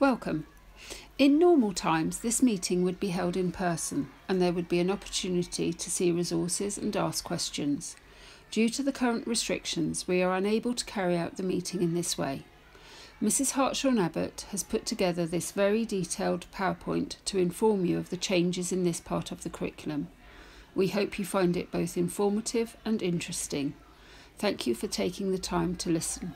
Welcome. In normal times, this meeting would be held in person and there would be an opportunity to see resources and ask questions. Due to the current restrictions, we are unable to carry out the meeting in this way. Mrs. Hartshorn-Abbott has put together this very detailed PowerPoint to inform you of the changes in this part of the curriculum. We hope you find it both informative and interesting. Thank you for taking the time to listen.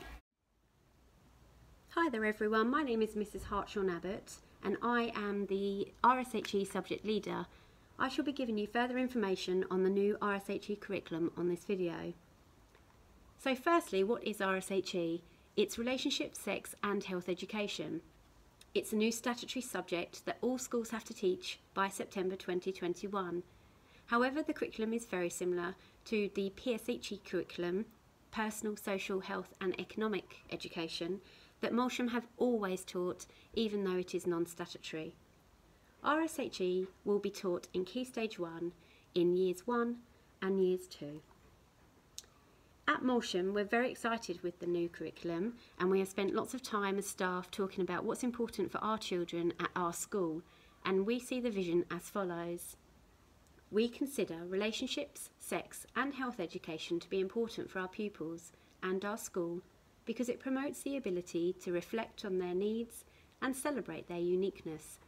Hi there everyone, my name is Mrs. Hartshorn-Abbott and I am the RSHE subject leader. I shall be giving you further information on the new RSHE curriculum on this video. So firstly, what is RSHE? It's Relationship, Sex and Health Education. It's a new statutory subject that all schools have to teach by September 2021. However, the curriculum is very similar to the PSHE curriculum, Personal, Social, Health and Economic Education, that Moulsham have always taught, even though it is non-statutory. RSHE will be taught in Key Stage 1 in Years 1 and Years 2. At Moulsham, we're very excited with the new curriculum and we have spent lots of time as staff talking about what's important for our children at our school, and we see the vision as follows. We consider relationships, sex and health education to be important for our pupils and our school because it promotes the ability to reflect on their needs and celebrate their uniqueness.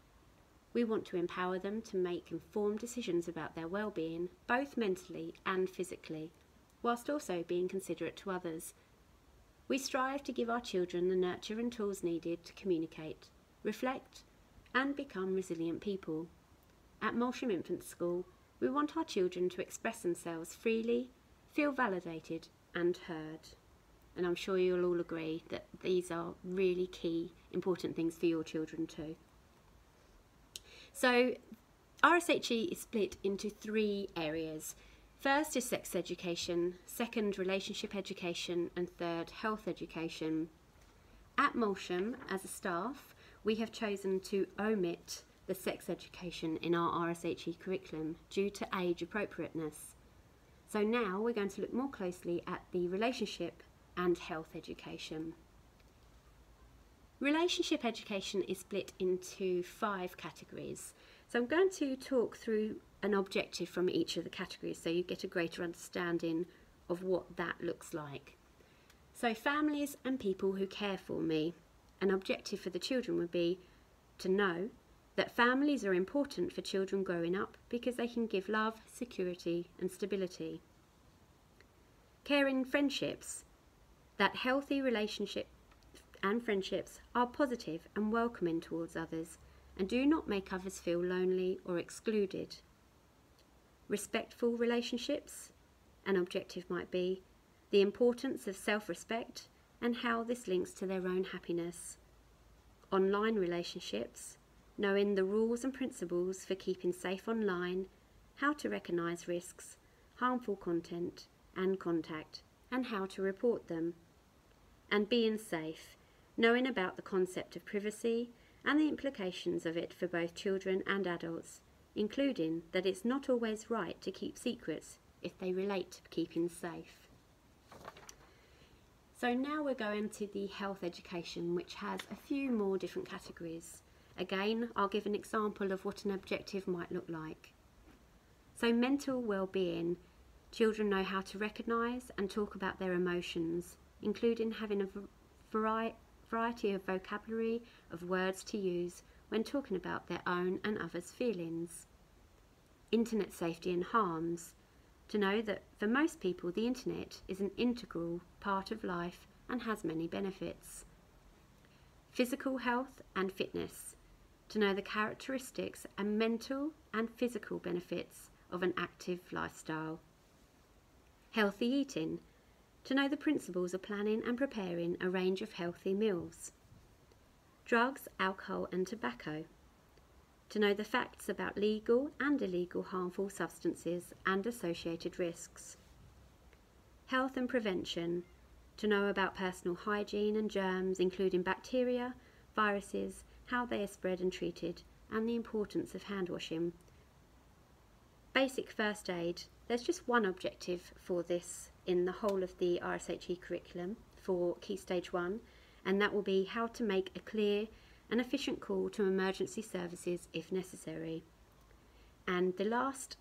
We want to empower them to make informed decisions about their well-being, both mentally and physically, whilst also being considerate to others. We strive to give our children the nurture and tools needed to communicate, reflect and become resilient people. At Moulsham Infant School, we want our children to express themselves freely, feel validated and heard. And I'm sure you'll all agree that these are really key, important things for your children too. So RSHE is split into 3 areas. First is sex education, second relationship education and third health education. At Moulsham, as a staff, we have chosen to omit the sex education in our RSHE curriculum due to age appropriateness. So now we're going to look more closely at the relationship and health education. Relationship education is split into 5 categories. So I'm going to talk through an objective from each of the categories so you get a greater understanding of what that looks like. So families and people who care for me. An objective for the children would be to know that families are important for children growing up because they can give love, security and stability. Caring friendships. That healthy relationships and friendships are positive and welcoming towards others and do not make others feel lonely or excluded. Respectful relationships. An objective might be the importance of self-respect and how this links to their own happiness. Online relationships. Knowing the rules and principles for keeping safe online, how to recognise risks, harmful content and contact, and how to report them. And being safe, knowing about the concept of privacy and the implications of it for both children and adults, including that it's not always right to keep secrets if they relate to keeping safe. So now we're going to the health education, which has a few more different categories. Again, I'll give an example of what an objective might look like. So mental well-being. Children know how to recognise and talk about their emotions, including having a variety of vocabulary of words to use when talking about their own and others' feelings. Internet safety and harms. To know that for most people the internet is an integral part of life and has many benefits. Physical health and fitness. To know the characteristics and mental and physical benefits of an active lifestyle. Healthy eating. To know the principles of planning and preparing a range of healthy meals. Drugs, alcohol and tobacco. To know the facts about legal and illegal harmful substances and associated risks. Health and prevention. To know about personal hygiene and germs, including bacteria, viruses, how they are spread and treated, and the importance of hand washing. Basic first aid. There's just one objective for this in the whole of the RSHE curriculum for Key Stage 1, and that will be how to make a clear an efficient call to emergency services if necessary. And the last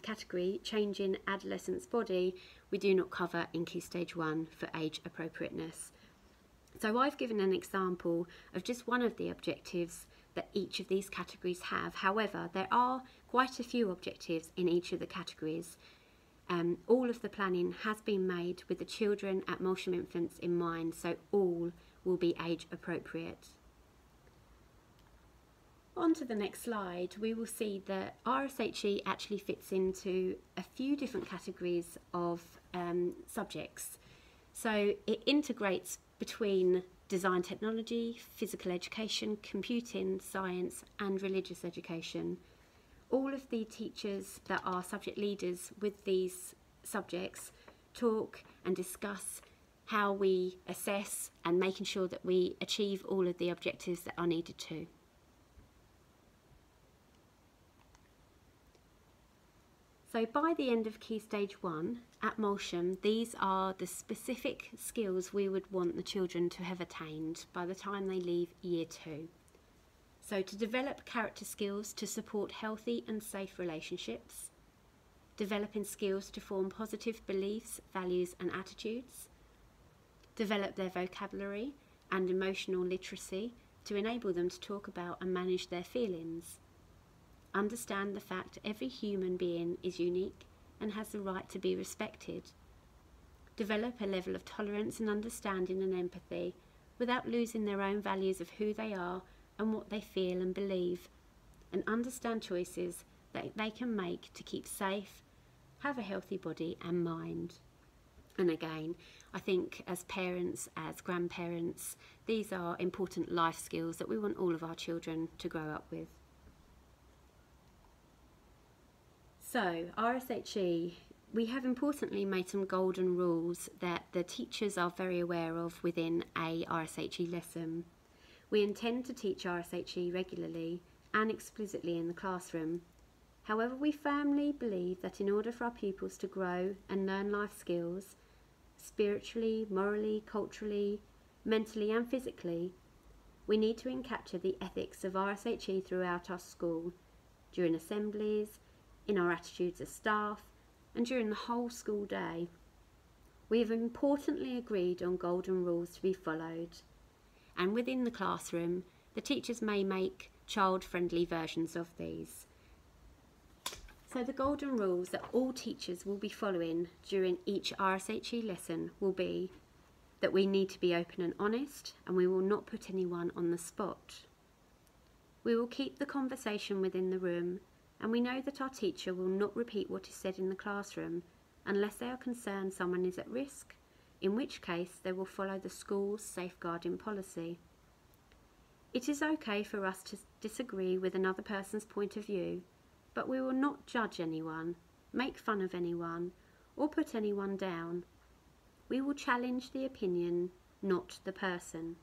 category, change in adolescent's body, we do not cover in Key Stage 1 for age appropriateness. So I've given an example of just one of the objectives that each of these categories have. However, there are quite a few objectives in each of the categories. All of the planning has been made with the children at Moulsham Infants in mind, so all will be age appropriate. On to the next slide, we will see that RSHE actually fits into a few different categories of subjects. So it integrates between design technology, physical education, computing, science and religious education. All of the teachers that are subject leaders with these subjects talk and discuss how we assess and making sure that we achieve all of the objectives that are needed to. So by the end of Key Stage 1 at Moulsham, these are the specific skills we would want the children to have attained by the time they leave Year 2. So to develop character skills to support healthy and safe relationships, developing skills to form positive beliefs, values and attitudes, develop their vocabulary and emotional literacy to enable them to talk about and manage their feelings, understand the fact every human being is unique and has the right to be respected, develop a level of tolerance and understanding and empathy without losing their own values of who they are and what they feel and believe, and understand choices that they can make to keep safe, have a healthy body and mind. And again, I think as parents, as grandparents, these are important life skills that we want all of our children to grow up with. So, RSHE, we have importantly made some golden rules that the teachers are very aware of within a RSHE lesson. We intend to teach RSHE regularly and explicitly in the classroom. However, we firmly believe that in order for our pupils to grow and learn life skills, spiritually, morally, culturally, mentally and physically, we need to capture the ethics of RSHE throughout our school, during assemblies, in our attitudes as staff, and during the whole school day. We have importantly agreed on golden rules to be followed, and within the classroom, the teachers may make child-friendly versions of these. So the golden rules that all teachers will be following during each RSHE lesson will be that we need to be open and honest, and we will not put anyone on the spot. We will keep the conversation within the room, and we know that our teacher will not repeat what is said in the classroom unless they are concerned someone is at risk, in which case they will follow the school's safeguarding policy. It is okay for us to disagree with another person's point of view, but we will not judge anyone, make fun of anyone, or put anyone down. We will challenge the opinion, not the person.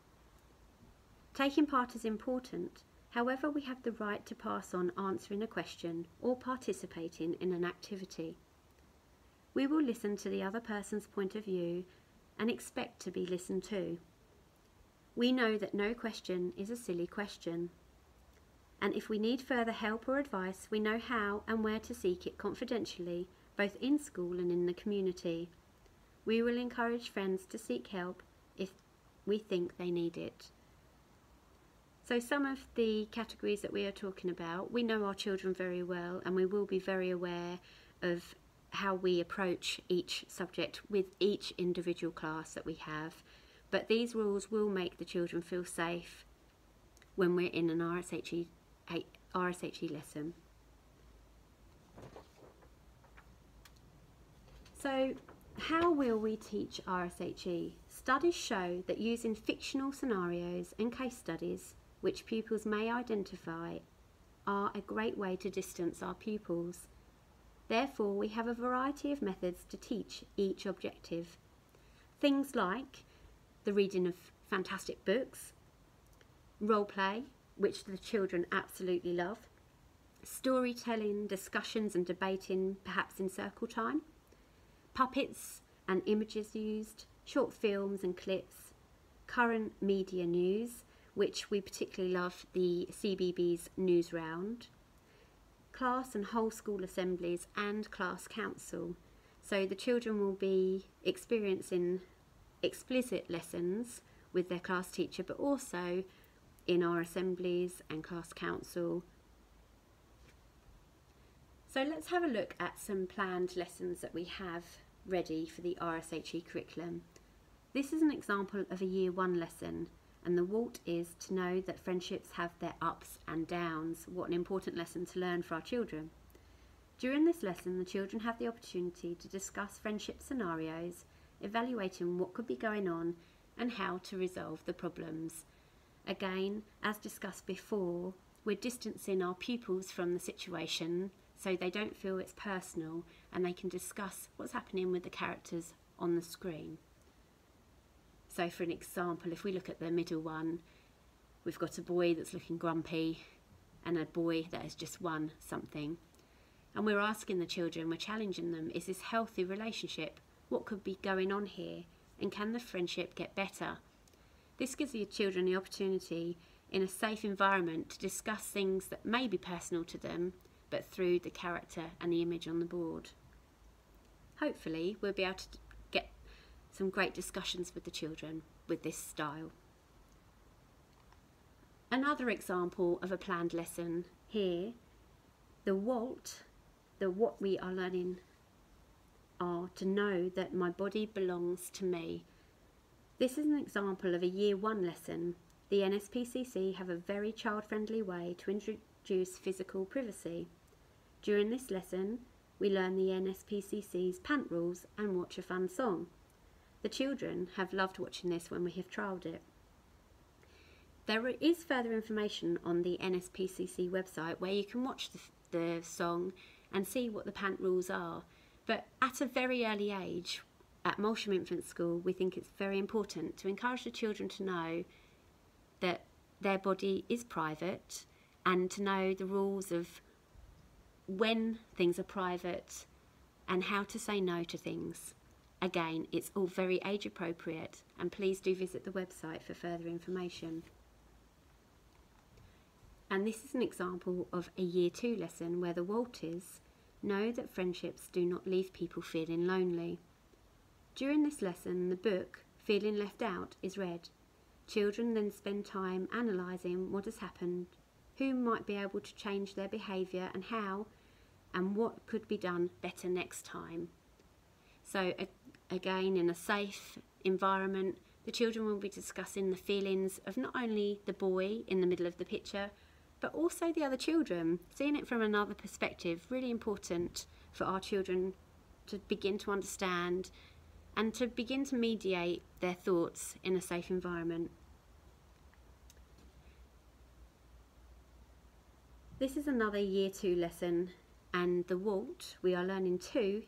Taking part is important. However, we have the right to pass on answering a question or participating in an activity. We will listen to the other person's point of view and expect to be listened to. We know that no question is a silly question. And if we need further help or advice, we know how and where to seek it confidentially, both in school and in the community. We will encourage friends to seek help if we think they need it. So some of the categories that we are talking about, we know our children very well, and we will be very aware of how we approach each subject with each individual class that we have. But these rules will make the children feel safe when we're in an RSHE lesson. So how will we teach RSHE? Studies show that using fictional scenarios and case studies which pupils may identify are a great way to distance our pupils. Therefore, we have a variety of methods to teach each objective. Things like the reading of fantastic books, role play, which the children absolutely love, storytelling, discussions and debating, perhaps in circle time, puppets and images used, short films and clips, current media news, which we particularly love the CBeebies news round, class and whole school assemblies and class council. So the children will be experiencing explicit lessons with their class teacher, but also in our assemblies and class council. So let's have a look at some planned lessons that we have ready for the RSHE curriculum. This is an example of a Year 1 lesson, and the WALT is to know that friendships have their ups and downs. What an important lesson to learn for our children. During this lesson, the children have the opportunity to discuss friendship scenarios, evaluating what could be going on and how to resolve the problems. Again, as discussed before, we're distancing our pupils from the situation so they don't feel it's personal, and they can discuss what's happening with the characters on the screen. So for an example, if we look at the middle one, we've got a boy that's looking grumpy and a boy that has just won something. And we're asking the children, we're challenging them, is this healthy relationship? What could be going on here? And can the friendship get better? This gives the children the opportunity in a safe environment to discuss things that may be personal to them, but through the character and the image on the board. Hopefully we'll be able to get some great discussions with the children with this style. Another example of a planned lesson here, the WALT, what we are learning are to know that my body belongs to me. This is an example of a Year 1 lesson. The NSPCC have a very child-friendly way to introduce physical privacy. During this lesson, we learn the NSPCC's pant rules and watch a fun song. The children have loved watching this when we have trialled it. There is further information on the NSPCC website where you can watch the song and see what the pant rules are. But at a very early age, at Moulsham Infant School, we think it's very important to encourage the children to know that their body is private and to know the rules of when things are private and how to say no to things. Again, it's all very age appropriate, and please do visit the website for further information. And this is an example of a Year 2 lesson where the WALT is, know that friendships do not leave people feeling lonely. During this lesson, the book, Feeling Left Out, is read. Children then spend time analysing what has happened, who might be able to change their behaviour and how, and what could be done better next time. So again, in a safe environment, the children will be discussing the feelings of not only the boy in the middle of the picture, but also the other children, seeing it from another perspective. Really important for our children to begin to understand and to begin to mediate their thoughts in a safe environment. This is another Year 2 lesson, and the WALT, we are learning to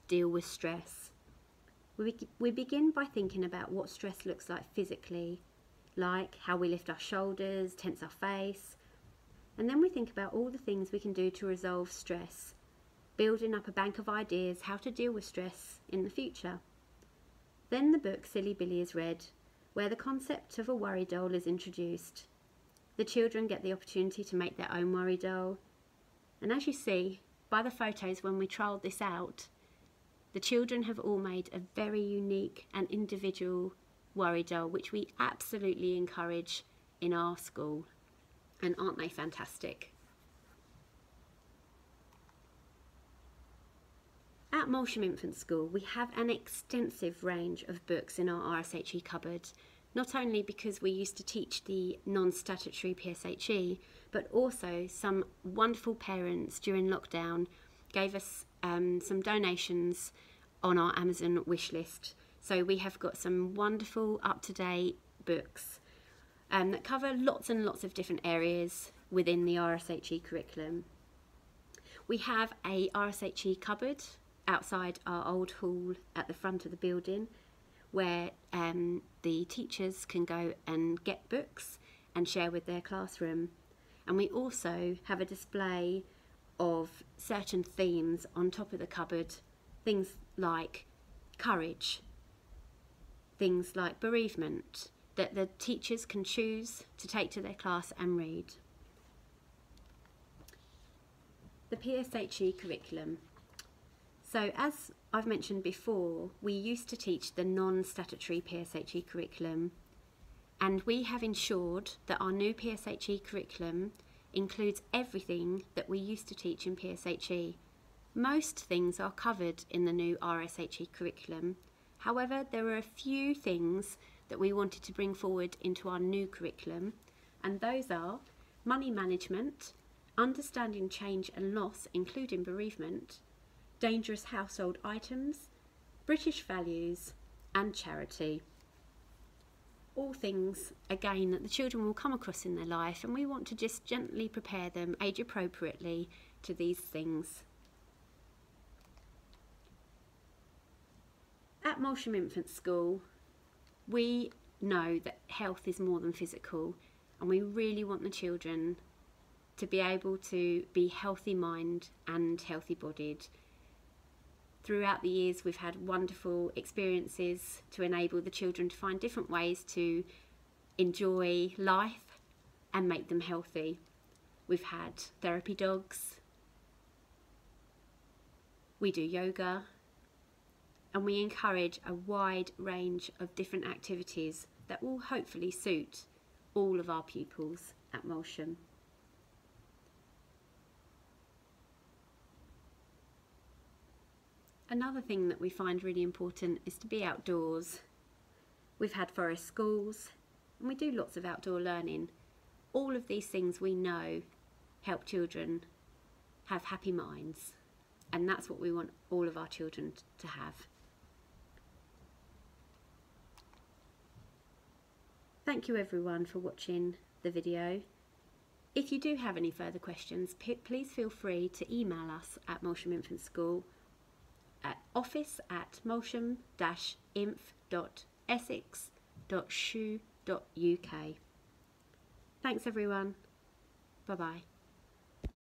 deal with stress. We begin by thinking about what stress looks like physically, like how we lift our shoulders, tense our face, and then we think about all the things we can do to resolve stress, building up a bank of ideas how to deal with stress in the future. Then the book Silly Billy is read, where the concept of a worry doll is introduced. The children get the opportunity to make their own worry doll, and as you see by the photos when we trialled this out, the children have all made a very unique and individual worry doll, which we absolutely encourage in our school. And aren't they fantastic? At Moulsham Infant School, we have an extensive range of books in our RSHE cupboard, not only because we used to teach the non-statutory PSHE, but also some wonderful parents during lockdown gave us some donations on our Amazon wish list. So we have got some wonderful up-to-date books that cover lots and lots of different areas within the RSHE curriculum. We have a RSHE cupboard outside our old hall at the front of the building where the teachers can go and get books and share with their classroom. And we also have a display of certain themes on top of the cupboard, things like courage, things like bereavement, that the teachers can choose to take to their class and read. The PSHE curriculum. So as I've mentioned before, we used to teach the non-statutory PSHE curriculum, and we have ensured that our new PSHE curriculum includes everything that we used to teach in PSHE. Most things are covered in the new RSHE curriculum. However, there are a few things that we wanted to bring forward into our new curriculum, and those are money management, understanding change and loss, including bereavement, dangerous household items, British values, and charity. All things, again, that the children will come across in their life, and we want to just gently prepare them age appropriately to these things. At Moulsham Infant School, we know that health is more than physical, and we really want the children to be able to be healthy mind and healthy bodied. Throughout the years, we've had wonderful experiences to enable the children to find different ways to enjoy life and make them healthy. We've had therapy dogs, we do yoga, and we encourage a wide range of different activities that will hopefully suit all of our pupils at Moulsham. Another thing that we find really important is to be outdoors. We've had forest schools, and we do lots of outdoor learning. All of these things we know help children have happy minds, and that's what we want all of our children to have. Thank you everyone for watching the video. If you do have any further questions, please feel free to email us at Moulsham Infant School at office@moulsham-inf.essex.shu.uk. Thanks everyone. Bye bye.